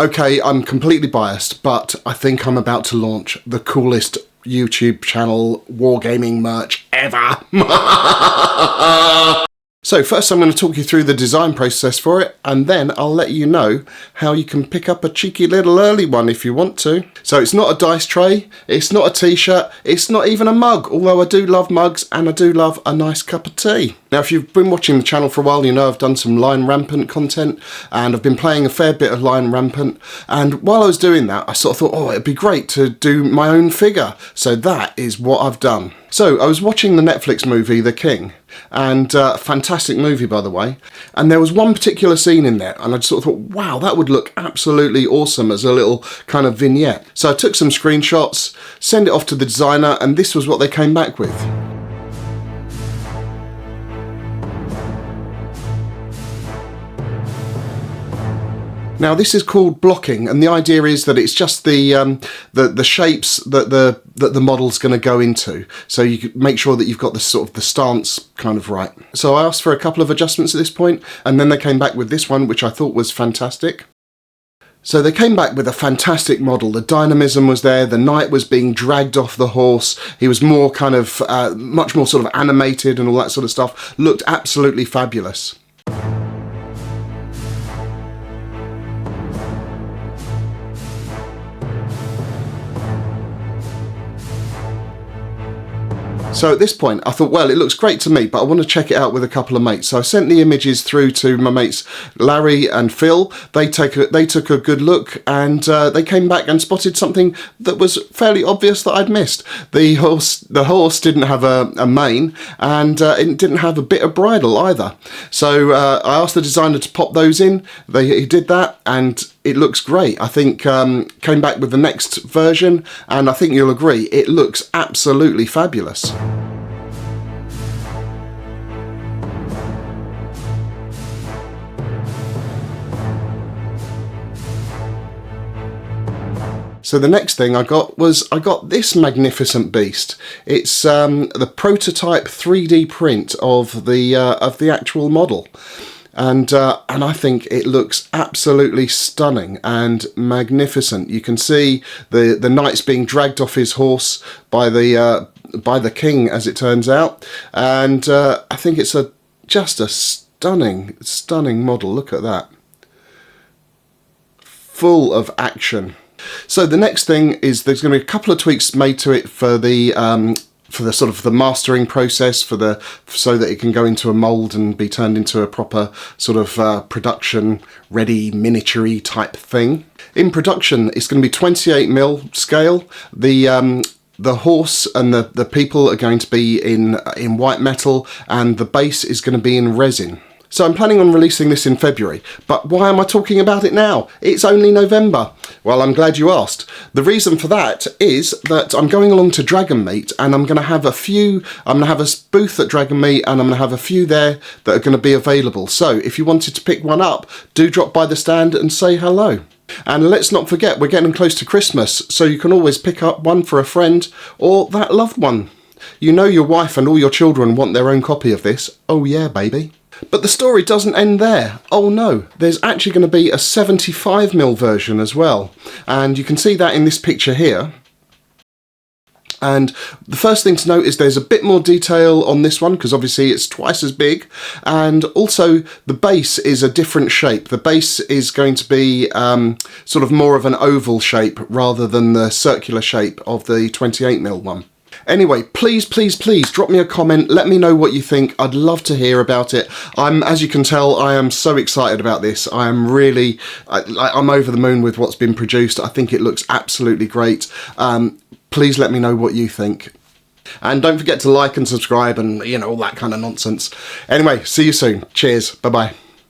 Okay, I'm completely biased, but I think I'm about to launch the coolest YouTube channel wargaming merch ever. So first I'm going to talk you through the design process for it, and then I'll let you know how you can pick up a cheeky little early one if you want to. So it's not a dice tray, it's not a t-shirt, it's not even a mug, although I do love mugs and I do love a nice cup of tea. Now if you've been watching the channel for a while, you know I've done some Lion Rampant content and I've been playing a fair bit of Lion Rampant, and while I was doing that I sort of thought, oh, it'd be great to do my own figure. So that is what I've done. So I was watching the Netflix movie The King, and fantastic movie by the way, and there was one particular scene in there and I just sort of thought, wow, that would look absolutely awesome as a little kind of vignette. So I took some screenshots, sent it off to the designer, and this was what they came back with. Now this is called blocking, and the idea is that it's just the shapes that the model's going to go into. So you can make sure that you've got the sort of the stance kind of right. So I asked for a couple of adjustments at this point, and then they came back with this one, which I thought was fantastic. So they came back with a fantastic model. The dynamism was there, the knight was being dragged off the horse, he was more kind of, much more sort of animated and all that sort of stuff. Looked absolutely fabulous. So at this point I thought, well, it looks great to me, but I want to check it out with a couple of mates. So I sent the images through to my mates Larry and Phil. They took a good look, and they came back and spotted something that was fairly obvious that I'd missed. The horse didn't have a mane, and it didn't have a bit of bridle either. So I asked the designer to pop those in. He did that, and it looks great. I think came back with the next version, and I think you'll agree, it looks absolutely fabulous. So the next thing I got this magnificent beast. It's the prototype 3D print of the actual model. And I think it looks absolutely stunning and magnificent. You can see the knight's being dragged off his horse by the king, as it turns out, and I think it's just a stunning model. Look at that, full of action. So the next thing is there's going to be a couple of tweaks made to it for the sort of the mastering process, so that it can go into a mould and be turned into a proper sort of production ready miniature-y type thing. In production it's going to be 28mm scale. The horse and the people are going to be in white metal, and the base is going to be in resin. So I'm planning on releasing this in February, but why am I talking about it now? It's only November. Well, I'm glad you asked. The reason for that is that I'm going along to Dragon Meet, and I'm going to have a booth at Dragon Meet, and I'm going to have a few there that are going to be available. So if you wanted to pick one up, do drop by the stand and say hello. And let's not forget, we're getting close to Christmas, so you can always pick up one for a friend or that loved one. You know your wife and all your children want their own copy of this. Oh yeah, baby. But the story doesn't end there. Oh no, there's actually going to be a 75mm version as well. And you can see that in this picture here. And the first thing to note is there's a bit more detail on this one, because obviously it's twice as big, and also the base is a different shape. The base is going to be sort of more of an oval shape rather than the circular shape of the 28mm one. Anyway, please drop me a comment, let me know what you think. I'd love to hear about it. As you can tell, I am so excited about this. I'm over the moon with what's been produced. I think it looks absolutely great. Please let me know what you think. And don't forget to like and subscribe and, you know, all that kind of nonsense. Anyway, see you soon. Cheers. Bye-bye.